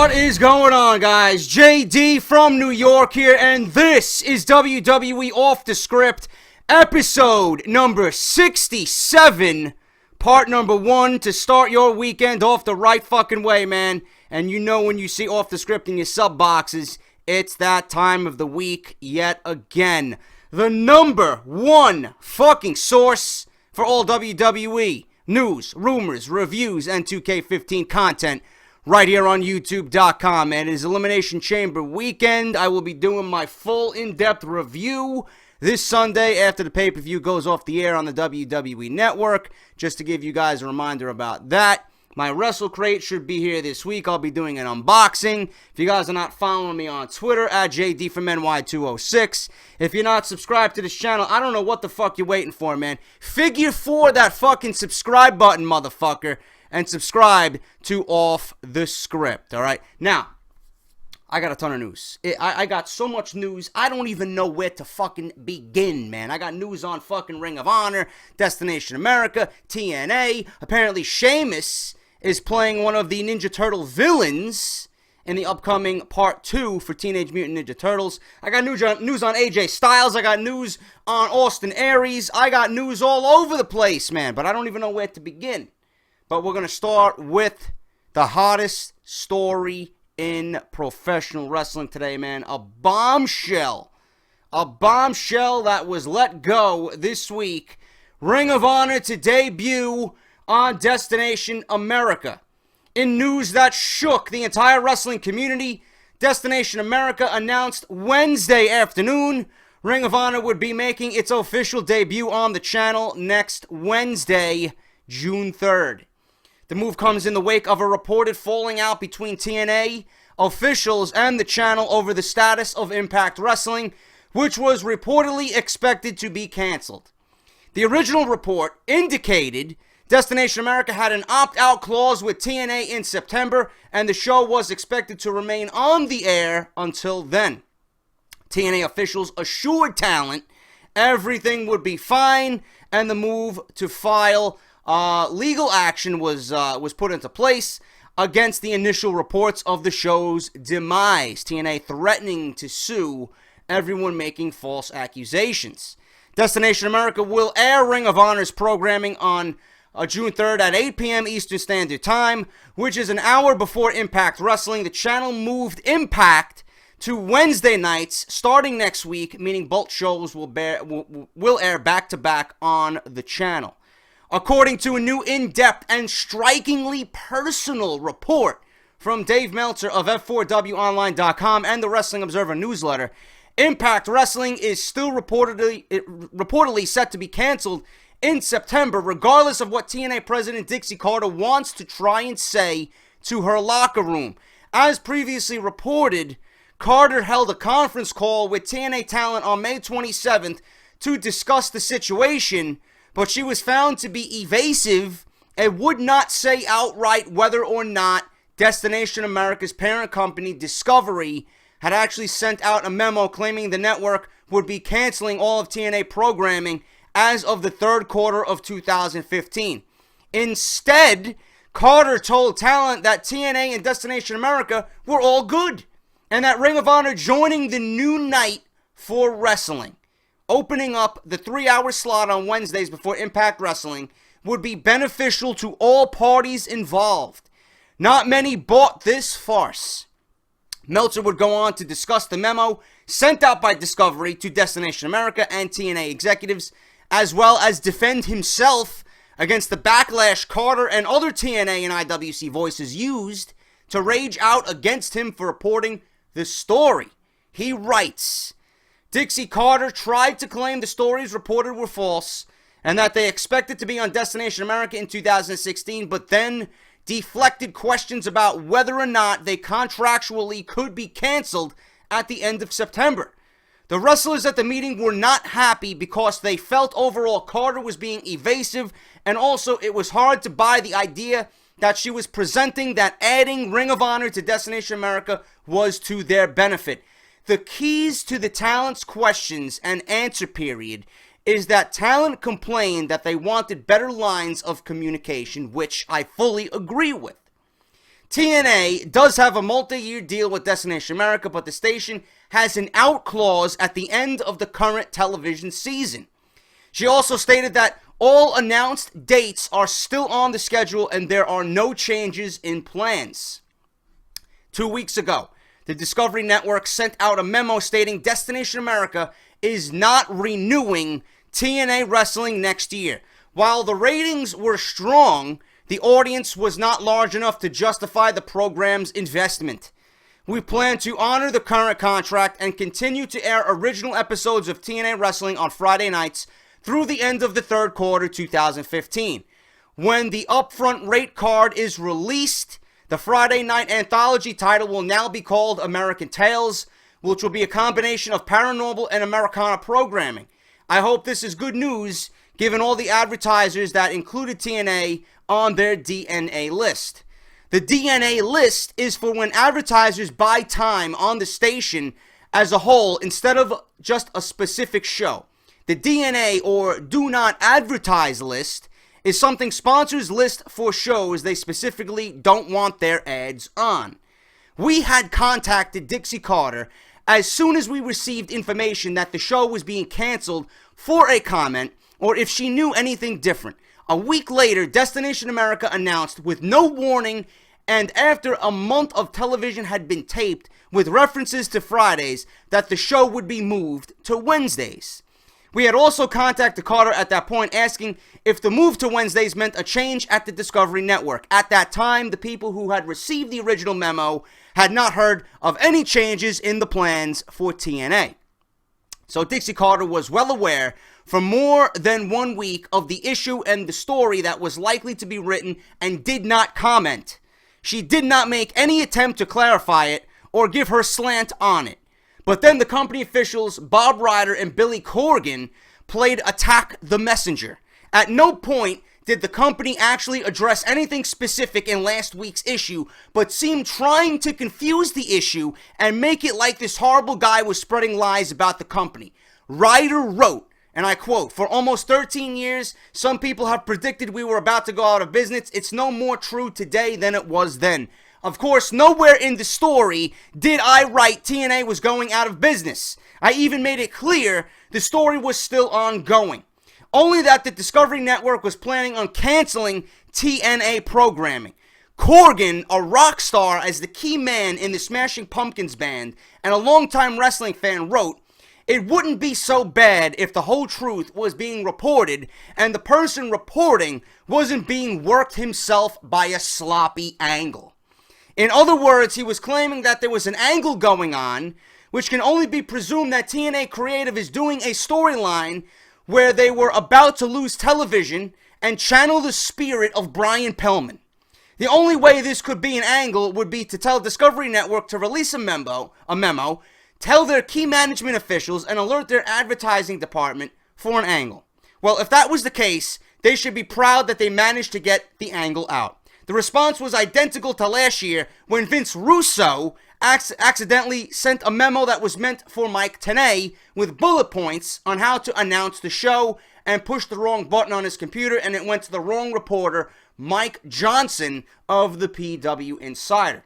What is going on, guys? JD from New York here, and this is WWE Off The Script, episode number 67, part number 1, to start your weekend off the right fucking way, man. And you know when you see Off The Script in your sub boxes, it's that time of the week yet again. The number 1 fucking source for all WWE news, rumors, reviews, and 2K15 content right here on YouTube.com. And it is Elimination Chamber weekend. I will be doing my full in-depth review this Sunday after the pay-per-view goes off the air on the WWE Network. Just to give you guys a reminder about that. My Wrestle Crate should be here this week. I'll be doing an unboxing. If you guys are not following me on Twitter, at JD from NY206. If you're not subscribed to this channel, I don't know what the fuck you're waiting for, man. Figure 4 that fucking subscribe button, motherfucker, and subscribe to Off The Script, alright? Now, I got a ton of news. I got so much news, I don't even know where to fucking begin, man. I got news on fucking Ring of Honor, Destination America, TNA. Apparently, Sheamus is playing one of the Ninja Turtle villains in the upcoming Part 2 for Teenage Mutant Ninja Turtles. I got news on AJ Styles. I got news on Austin Aries. I got news all over the place, man. But I don't even know where to begin. But we're going to start with the hottest story in professional wrestling today, man. A bombshell. A bombshell that was let go this week. Ring of Honor to debut on Destination America. In news that shook the entire wrestling community, Destination America announced Wednesday afternoon Ring of Honor would be making its official debut on the channel next Wednesday, June 3rd. The move comes in the wake of a reported falling out between TNA officials and the channel over the status of Impact Wrestling, which was reportedly expected to be canceled. The original report indicated Destination America had an opt-out clause with TNA in September, and the show was expected to remain on the air until then. TNA officials assured talent everything would be fine, and the move to file legal action was put into place against the initial reports of the show's demise. TNA threatening to sue everyone making false accusations. Destination America will air Ring of Honor's programming on June 3rd at 8 p.m. Eastern Standard Time, which is an hour before Impact Wrestling. The channel moved Impact to Wednesday nights starting next week, meaning both shows will air back-to-back on the channel. According to a new in-depth and strikingly personal report from Dave Meltzer of F4WOnline.com and the Wrestling Observer newsletter, Impact Wrestling is still reportedly set to be canceled in September, regardless of what TNA President Dixie Carter wants to try and say to her locker room. As previously reported, Carter held a conference call with TNA talent on May 27th to discuss the situation, but she was found to be evasive and would not say outright whether or not Destination America's parent company, Discovery, had actually sent out a memo claiming the network would be canceling all of TNA programming as of the third quarter of 2015. Instead, Carter told talent that TNA and Destination America were all good, and that Ring of Honor joining the new night for wrestling, opening up the 3-hour slot on Wednesdays before Impact Wrestling, would be beneficial to all parties involved. Not many bought this farce. Meltzer would go on to discuss the memo sent out by Discovery to Destination America and TNA executives, as well as defend himself against the backlash Carter and other TNA and IWC voices used to rage out against him for reporting the story. He writes, Dixie Carter tried to claim the stories reported were false and that they expected to be on Destination America in 2016, but then deflected questions about whether or not they contractually could be canceled at the end of September. The wrestlers at the meeting were not happy because they felt overall Carter was being evasive, and also it was hard to buy the idea that she was presenting that adding Ring of Honor to Destination America was to their benefit. The keys to the talent's questions and answer period is that talent complained that they wanted better lines of communication, which I fully agree with. TNA does have a multi-year deal with Destination America, but the station has an out clause at the end of the current television season. She also stated that all announced dates are still on the schedule and there are no changes in plans. 2 weeks ago, the Discovery Network sent out a memo stating Destination America is not renewing TNA Wrestling next year. While the ratings were strong, the audience was not large enough to justify the program's investment. We plan to honor the current contract and continue to air original episodes of TNA Wrestling on Friday nights through the end of the third quarter 2015. When the upfront rate card is released, the Friday night anthology title will now be called American Tales, which will be a combination of paranormal and Americana programming. I hope this is good news, given all the advertisers that included TNA on their DNA list. The DNA list is for when advertisers buy time on the station as a whole instead of just a specific show. The DNA, or Do Not Advertise list, is something sponsors list for shows they specifically don't want their ads on. We had contacted Dixie Carter as soon as we received information that the show was being canceled for a comment or if she knew anything different. A week later, Destination America announced with no warning and after a month of television had been taped with references to Fridays that the show would be moved to Wednesdays. We had also contacted Carter at that point asking if the move to Wednesdays meant a change at the Discovery Network. At that time, the people who had received the original memo had not heard of any changes in the plans for TNA. So Dixie Carter was well aware for more than 1 week of the issue and the story that was likely to be written and did not comment. She did not make any attempt to clarify it or give her slant on it. But then the company officials, Bob Ryder and Billy Corgan, played Attack the Messenger. At no point did the company actually address anything specific in last week's issue, but seemed trying to confuse the issue and make it like this horrible guy was spreading lies about the company. Ryder wrote, and I quote, "For almost 13 years, some people have predicted we were about to go out of business. It's no more true today than it was then." Of course, nowhere in the story did I write TNA was going out of business. I even made it clear the story was still ongoing. Only that the Discovery Network was planning on canceling TNA programming. Corgan, a rock star as the key man in the Smashing Pumpkins band and a longtime wrestling fan, wrote, "It wouldn't be so bad if the whole truth was being reported and the person reporting wasn't being worked himself by a sloppy angle." In other words, he was claiming that there was an angle going on, which can only be presumed that TNA Creative is doing a storyline where they were about to lose television and channel the spirit of Brian Pillman. The only way this could be an angle would be to tell Discovery Network to release a memo, tell their key management officials, and alert their advertising department for an angle. Well, if that was the case, they should be proud that they managed to get the angle out. The response was identical to last year when Vince Russo accidentally sent a memo that was meant for Mike Tenay with bullet points on how to announce the show and pushed the wrong button on his computer, and it went to the wrong reporter, Mike Johnson of the PW Insider.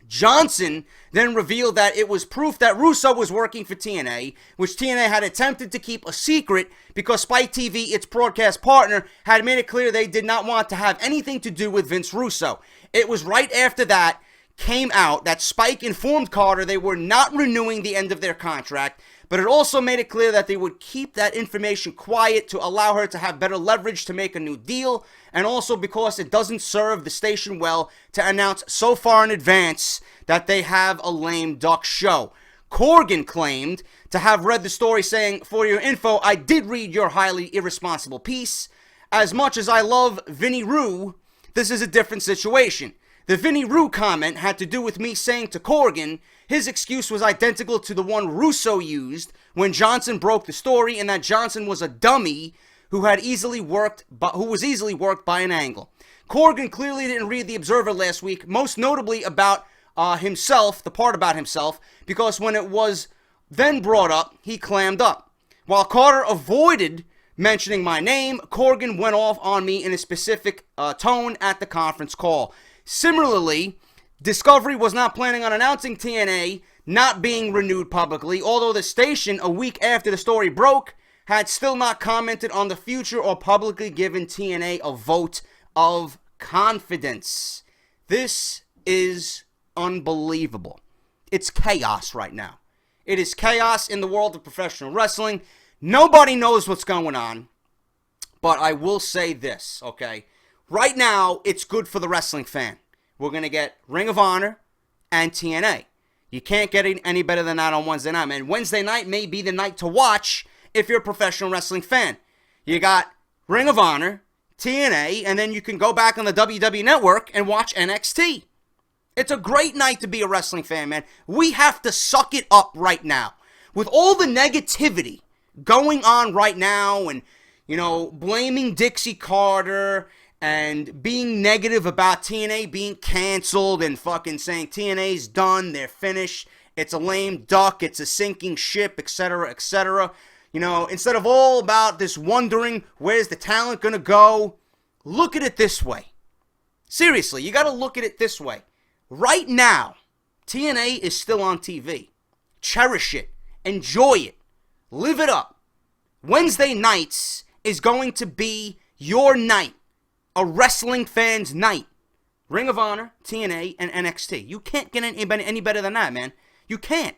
Johnson then revealed that it was proof that Russo was working for TNA, which TNA had attempted to keep a secret because Spike TV, its broadcast partner, had made it clear they did not want to have anything to do with Vince Russo. It was right after that came out that Spike informed Carter they were not renewing the end of their contract, but it also made it clear that they would keep that information quiet to allow her to have better leverage to make a new deal, and also because it doesn't serve the station well to announce so far in advance that they have a lame duck show. Corgan claimed to have read the story saying, "For your info, I did read your highly irresponsible piece. As much as I love Vinny Rue, this is a different situation. The Vinny Rue comment had to do with me saying to Corgan his excuse was identical to the one Russo used when Johnson broke the story, and that Johnson was a dummy who was easily worked by an angle." Corgan clearly didn't read the Observer last week, most notably about himself, the part about himself, because when it was then brought up, he clammed up. While Carter avoided mentioning my name, Corgan went off on me in a specific tone at the conference call. Similarly, Discovery was not planning on announcing TNA not being renewed publicly, although the station, a week after the story broke, had still not commented on the future or publicly given TNA a vote of confidence. This is unbelievable. It's chaos right now. It is chaos in the world of professional wrestling. Nobody knows what's going on. But I will say this, okay? Right now, it's good for the wrestling fan. We're going to get Ring of Honor and TNA. You can't get any better than that on Wednesday night, man. Wednesday night may be the night to watch if you're a professional wrestling fan. You got Ring of Honor, TNA, and then you can go back on the WWE Network and watch NXT. It's a great night to be a wrestling fan, man. We have to suck it up right now. With all the negativity going on right now and, you know, blaming Dixie Carter and being negative about TNA being canceled and fucking saying TNA's done, they're finished, it's a lame duck, it's a sinking ship, etc., etc. You know, instead of all about this wondering where's the talent gonna go, look at it this way. Seriously, you gotta look at it this way. Right now, TNA is still on TV. Cherish it. Enjoy it. Live it up. Wednesday nights is going to be your night. A wrestling fan's night. Ring of Honor, TNA, and NXT. You can't get any better than that, man. You can't.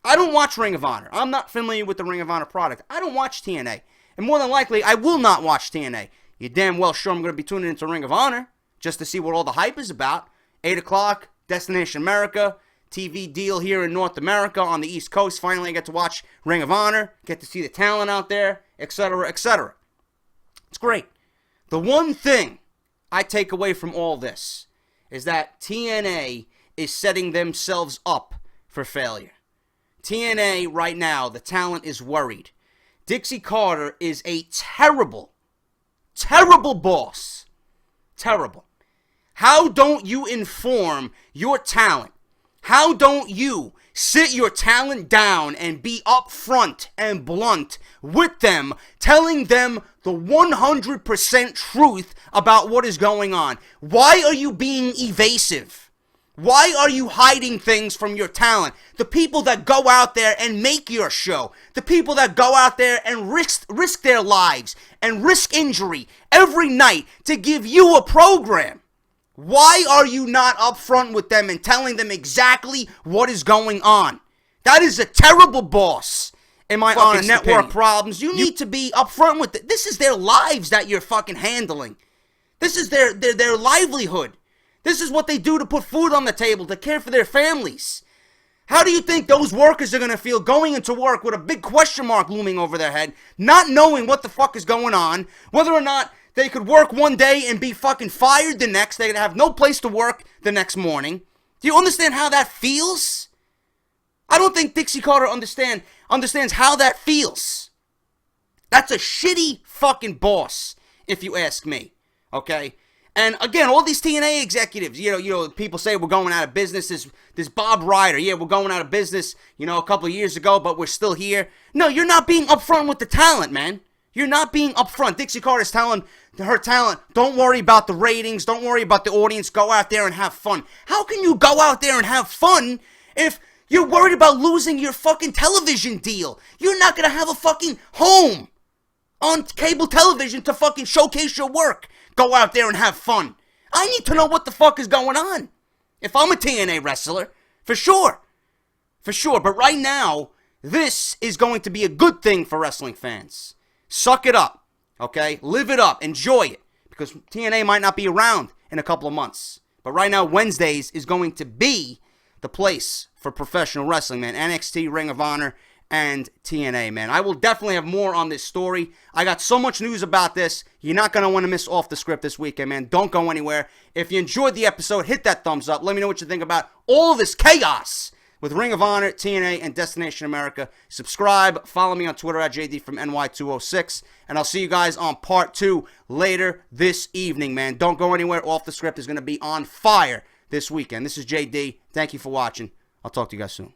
I don't watch Ring of Honor. I'm not familiar with the Ring of Honor product. I don't watch TNA. And more than likely, I will not watch TNA. You're damn well sure I'm going to be tuning into Ring of Honor just to see what all the hype is about. 8 o'clock, Destination America, TV deal here in North America on the East Coast. Finally, I get to watch Ring of Honor, get to see the talent out there, etc., etc. It's great. The one thing I take away from all this is that TNA is setting themselves up for failure. TNA right now, the talent is worried. Dixie Carter is a terrible, terrible boss. Terrible. How don't you inform your talent? How don't you sit your talent down and be upfront and blunt with them, telling them the 100% truth about what is going on? Why are you being evasive? Why are you hiding things from your talent? The people that go out there and make your show, the people that go out there and risk their lives and risk injury every night to give you a program. Why are you not upfront with them and telling them exactly what is going on? That is a terrible boss. Am I on network problems? You need to be upfront with it. This is their lives that you're fucking handling. This is their livelihood. This is what they do to put food on the table, to care for their families. How do you think those workers are going to feel going into work with a big question mark looming over their head, not knowing what the fuck is going on, whether or not they could work one day and be fucking fired the next. They're going to have no place to work the next morning. Do you understand how that feels? I don't think Dixie Carter understands how that feels. That's a shitty fucking boss, if you ask me. Okay? And again, all these TNA executives, you know, people say we're going out of business. This Bob Ryder, yeah, we're going out of business, a couple of years ago, but we're still here. No, you're not being upfront with the talent, man. You're not being upfront. Dixie Carter's telling her talent, don't worry about the ratings, don't worry about the audience, go out there and have fun. How can you go out there and have fun if you're worried about losing your fucking television deal? You're not gonna have a fucking home on cable television to fucking showcase your work. Go out there and have fun. I need to know what the fuck is going on. If I'm a TNA wrestler, for sure. For sure, but right now, this is going to be a good thing for wrestling fans. Suck it up, okay? Live it up, enjoy it, because TNA might not be around in a couple of months. But right now, Wednesdays is going to be the place for professional wrestling, man. NXT, Ring of Honor, and TNA, man. I will definitely have more on this story. I got so much news about this. You're not going to want to miss Off the Script this weekend, man. Don't go anywhere. If you enjoyed the episode, hit that thumbs up. Let me know what you think about all this chaos with Ring of Honor, TNA, and Destination America. Subscribe. Follow me on Twitter at JD from NY206. And I'll see you guys on part 2 later this evening, man. Don't go anywhere. Off the Script is going to be on fire this weekend. This is JD. Thank you for watching. I'll talk to you guys soon.